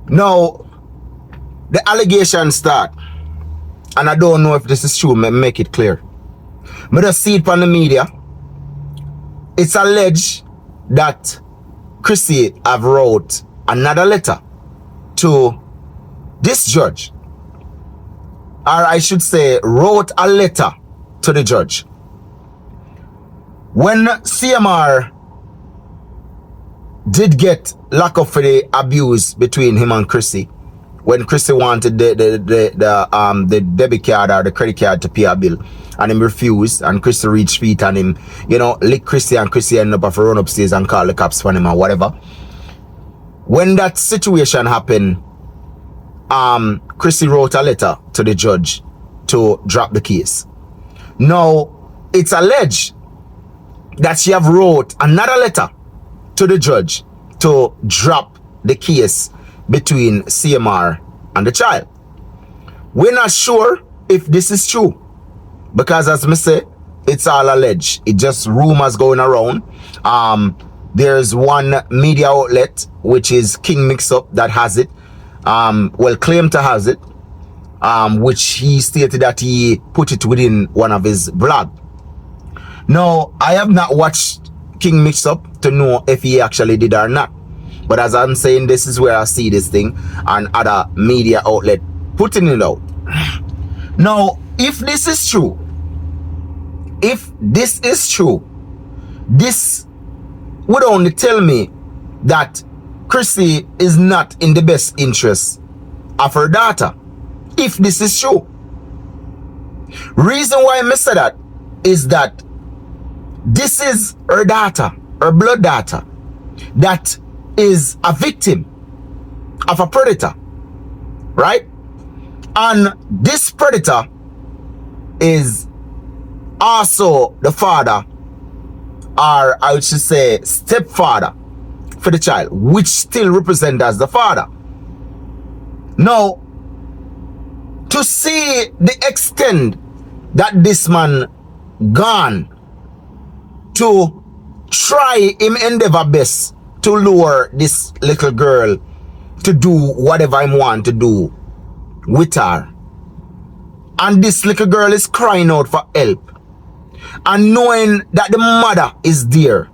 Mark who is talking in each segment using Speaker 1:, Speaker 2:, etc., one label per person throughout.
Speaker 1: Now, the allegations start, and I don't know if this is true, make it clear. I just see it on the media. It's alleged that Chrissy have wrote another letter to this judge. Or I should say, wrote a letter to the judge. When CMR did get locked up for the abuse between him and Chrissy, when Chrissy wanted the debit card or the credit card to pay a bill, and him refused, and Chrissy reached feet and him, lick Chrissy, and Chrissy ended up have to run upstairs and call the cops for him or whatever. When that situation happened, Chrissy wrote a letter to the judge to drop the case. Now, it's alleged that she have wrote another letter to the judge to drop the case between CMR and the child. We're not sure if this is true, because as I say, it's all alleged. It's just rumors going around. There's one media outlet, which is King Mix-Up, that has it. Claimed to has it, which he stated that he put it within one of his vlogs. Now, I have not watched King Mix-Up to know if he actually did or not. But as I'm saying, this is where I see this thing and other media outlet putting it out. Now, if this is true, this would only tell me that Chrissy is not in the best interest of her daughter. If this is true. Reason why I say that is that this is her daughter, her blood daughter, that is a victim of a predator, right? And this predator is also the father, or I should say stepfather, for the child, which still represents as the father. Now, to see the extent that this man gone to try him endeavor best to lure this little girl to do whatever he want to do with her, and this little girl is crying out for help, and knowing that the mother is there,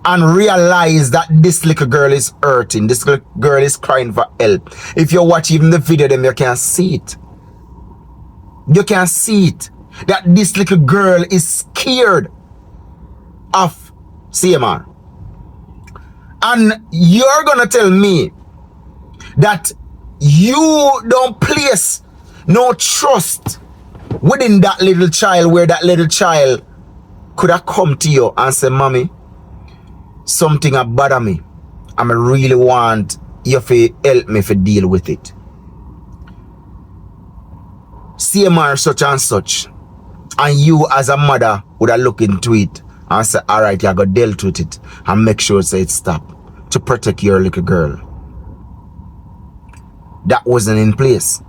Speaker 1: and realize that this little girl is hurting, this little girl is crying for help. If you watch even the video, then you can see it. You can see it, that this little girl is scared of CMR. And you're gonna tell me that you don't place no trust within that little child, where that little child could have come to you and say, "Mommy, something a bother me, and I really want you to help me to deal with it. CMR such and such," and you as a mother would have looked into it and say, "All right, you got dealt with it and make sure it stop to protect your little girl." That wasn't in place.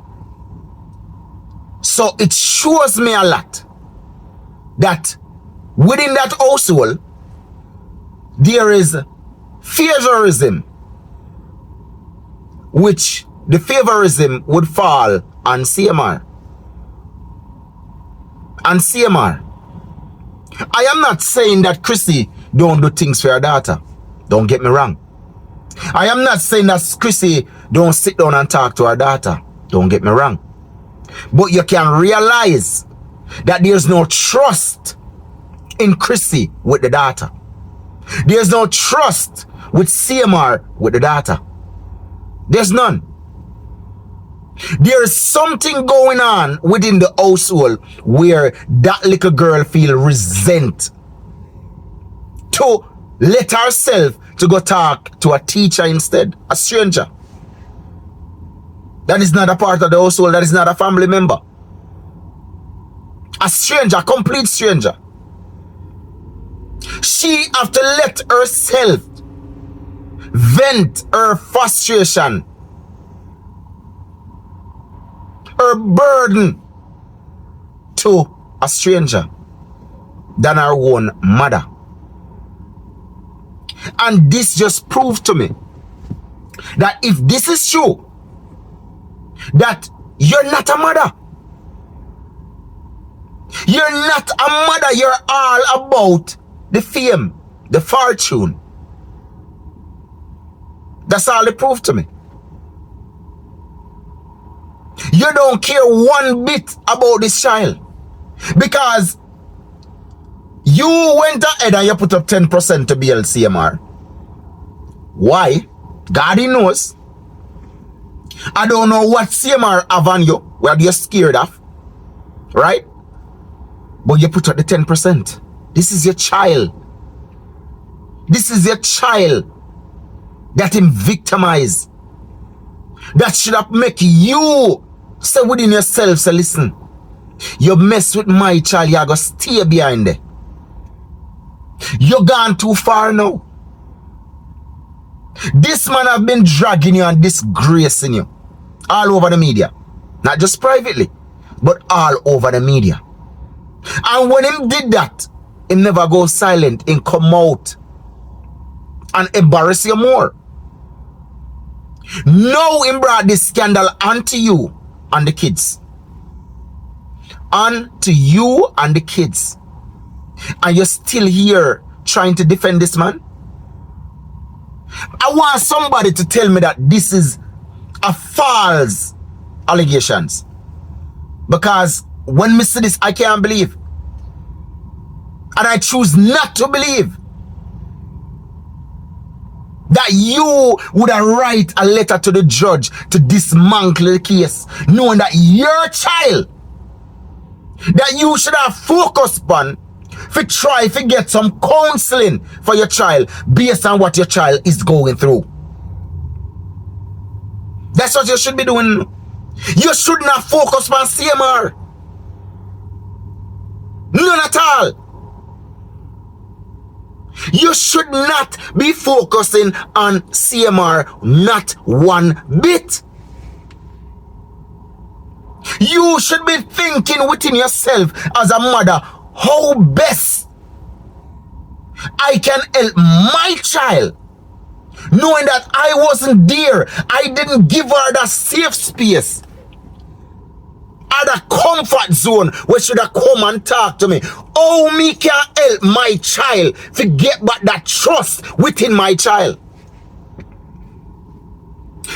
Speaker 1: So it shows me a lot that within that household there is favorism, which the favorism would fall on CMR. And CMR, I am not saying that Chrissy don't do things for her daughter. Don't get me wrong. I am not saying that Chrissy don't sit down and talk to her daughter. Don't get me wrong. But you can realize that there's no trust in Chrissy with the daughter. There's no trust with CMR with the daughter. There's none. There is something going on within the household where that little girl feel resent to let herself to go talk to a teacher instead, a stranger. That is not a part of the household. That is not a family member. A stranger, a complete stranger. She have to let herself vent her frustration, her burden to a stranger than her own mother. And this just proved to me that if this is true, that you're not a mother. You're not a mother. You're all about the fame, the fortune. That's all they prove to me. You don't care one bit about this child because you went ahead and you put up 10% to bail CMR. Why? God he knows. I don't know what CMR have on you, what you're scared of, right? But you put up the 10%. This is your child. This is your child that him victimized. That should have make you say within yourself, say listen, you mess with my child, you're going to stay behind there. You're gone too far now. This man have been dragging you and disgracing you all over the media. Not just privately, but all over the media. And when him did that, him never go silent, him come out and embarrass you more. Now him brought this scandal onto you and the kids. Onto you and the kids. And you're still here trying to defend this man? I want somebody to tell me that this is a false allegations. Because when me see this, I can't believe. And I choose not to believe that you would have write a letter to the judge to dismantle the case, knowing that your child, that you should have focused on, to try to get some counseling for your child based on what your child is going through. That's what you should be doing. You should not focus on CMR. None at all. You should not be focusing on CMR, not one bit. You should be thinking within yourself as a mother, how best I can help my child, knowing that I wasn't there. I didn't give her that safe space, or the comfort zone where should have come and talk to me. How me can help my child to get back that trust within my child?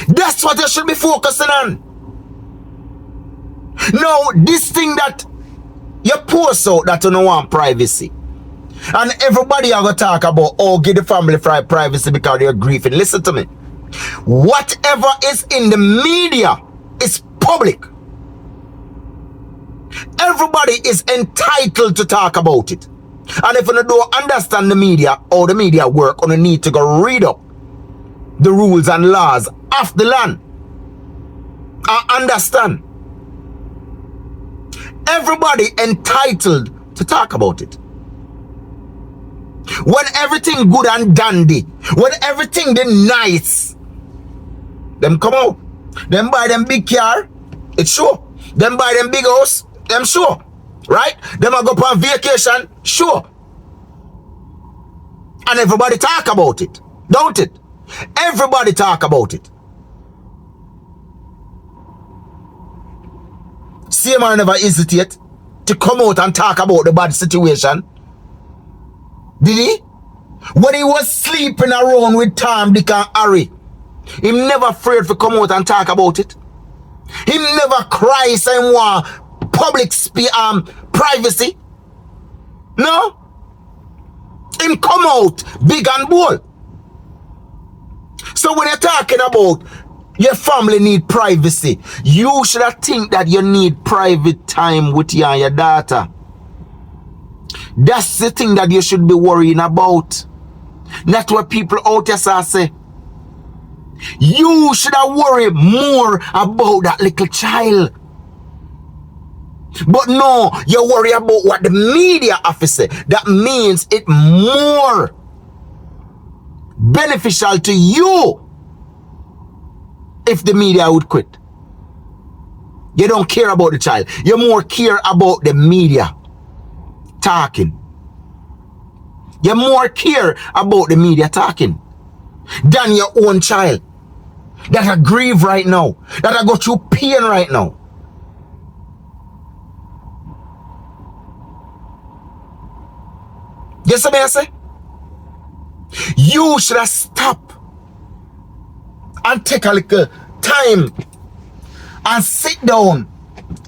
Speaker 1: That's what you should be focusing on. Now, this thing that you post out that you don't want privacy, and everybody are going to talk about, oh, give the family privacy because they're grieving. Listen to me. Whatever is in the media is public. Everybody is entitled to talk about it. And if you don't understand the media or the media work, you need to go read up the rules and laws of the land and understand. Everybody entitled to talk about it. When everything good and dandy, when everything the nice, them come out. Them buy them big car, it's sure. Them buy them big house, them sure. Right? Them a go on vacation, sure. And everybody talk about it, don't it? Everybody talk about it. CMR never hesitate to come out and talk about the bad situation. Did he? When he was sleeping around with Tom, Dick and Harry, he never afraid to come out and talk about it. He never cries and want public privacy. No. Him come out big and bold. So when you're talking about your family need privacy, you should have think that you need private time with you and your daughter. That's the thing that you should be worrying about. Not what people out there say. You should have worried more about that little child. But no, you worry about what the media officer. That means it more beneficial to you if the media would quit. You don't care about the child. You more care about the media talking. You more care about the media talking than your own child. that I grieve right now, that I go through pain right now. Yes, what I say? You should have stopped and take a little time and sit down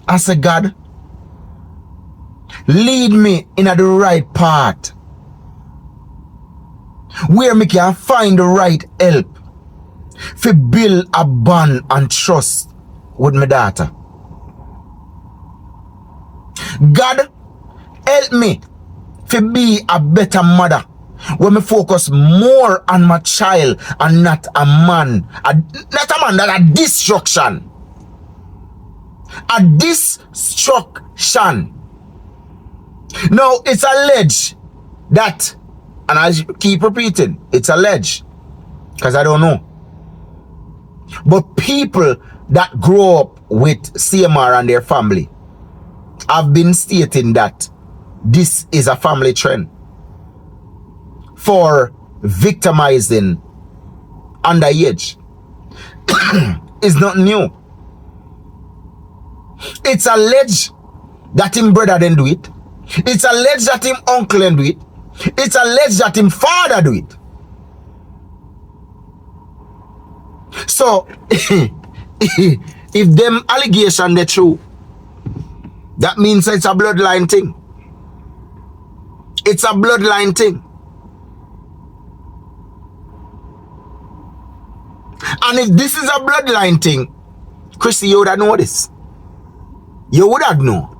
Speaker 1: and say, God, lead me in the right path where me can find the right help to build a bond and trust with my daughter. God, help me to be a better mother when me focus more on my child and not a man. That a destruction. A destruction. Now, it's alleged that, and I keep repeating, it's alleged, because I don't know. But people that grow up with CMR and their family have been stating that this is a family trend for victimizing underage. It's not new. It's alleged that him brother didn't do it. It's alleged that him uncle didn't do it. It's alleged that him father do it. So, if them allegation they true, that means it's a bloodline thing. It's a bloodline thing. And if this is a bloodline thing, Chrissy, you would have known this. You would have known.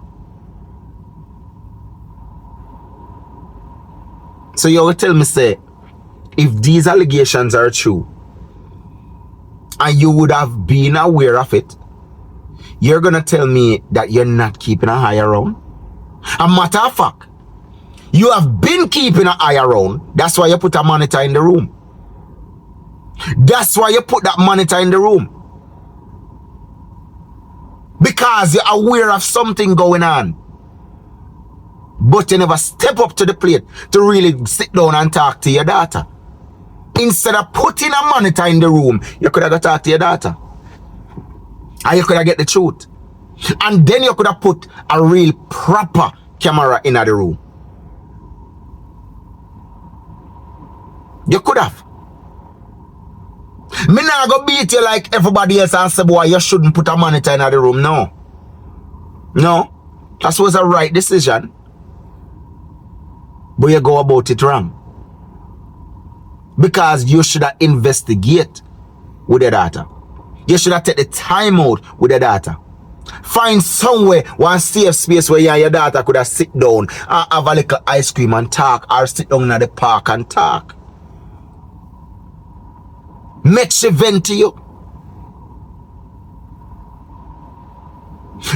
Speaker 1: So you will tell me, say, if these allegations are true, and you would have been aware of it, you're gonna tell me that you're not keeping an eye around? A matter of fact, you have been keeping an eye around. That's why you put a monitor in the room. That's why you put that monitor in the room. Because you're aware of something going on. But you never step up to the plate to really sit down and talk to your daughter. Instead of putting a monitor in the room, you could have got to talk to your daughter. And you could have get the truth. And then you could have put a real proper camera in the room. You could have. Me not go beat you like everybody else and say, boy, you shouldn't put a monitor in the room. No. No. That was a right decision. But you go about it wrong. Because you should have investigate with your daughter. You should have take the time out with your daughter. Find somewhere, one safe space where you and your daughter could have sit down and have a little ice cream and talk, or sit down at the park and talk. Make she vent to you.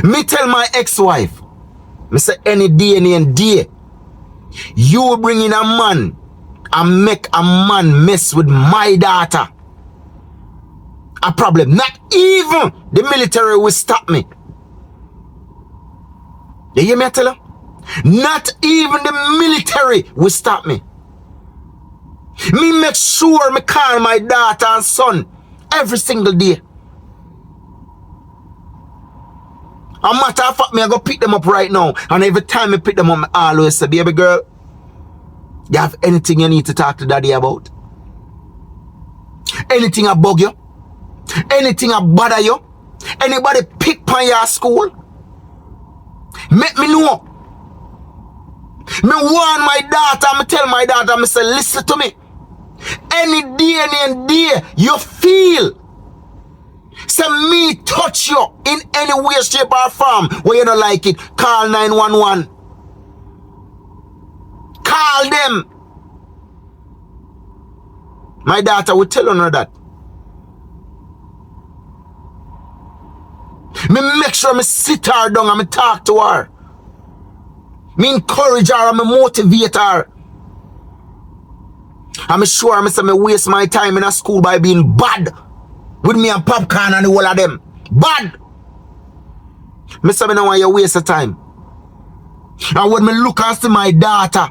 Speaker 1: Me tell my ex-wife, me say any day and day, you bring in a man and make a man mess with my daughter. A problem. Not even the military will stop me. You hear me tell her? Not even the military will stop me. Me make sure me call my daughter and son every single day. A matter of fact, me I go pick them up right now. And every time I pick them up, I always say, baby girl, you have anything you need to talk to daddy about? Anything I bug you? Anything I bother you? Anybody pick on your school? Make me know. Me warn my daughter, me tell my daughter, me say, listen to me. Any day you feel say me touch you in any way, shape or form where you don't like it, call 911. Call them. My daughter will tell her that. Me make sure me sit her down and me talk to her. Me encourage her and me motivate her. I'm sure I say me waste my time in a school by being bad with me and popcorn and the whole of them. Bad. Me say me know why you waste the time. And when me look and see my daughter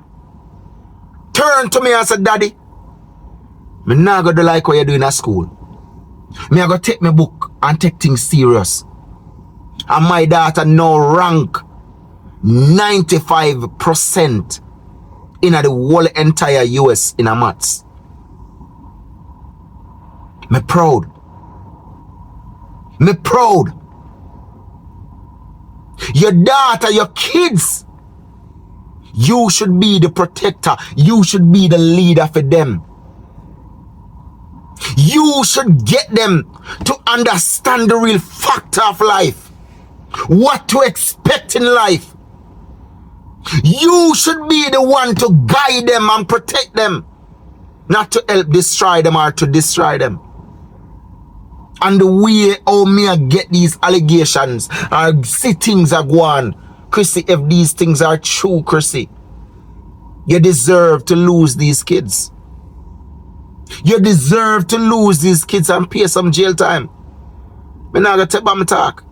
Speaker 1: turn to me and say, daddy, me not gonna like what you do in a school. Me I go take my book and take things serious. And my daughter now rank 95% in the whole entire US in a maths. Me proud. Me proud. Your daughter, your kids, you should be the protector. You should be the leader for them. You should get them to understand the real factor of life. What to expect in life. You should be the one to guide them and protect them. Not to help destroy them or to destroy them. And the way how me I get these allegations or see things are going, Chrissy, if these things are true, Chrissy, you deserve to lose these kids. You deserve to lose these kids and pay some jail time. Me not gonna tell my talk.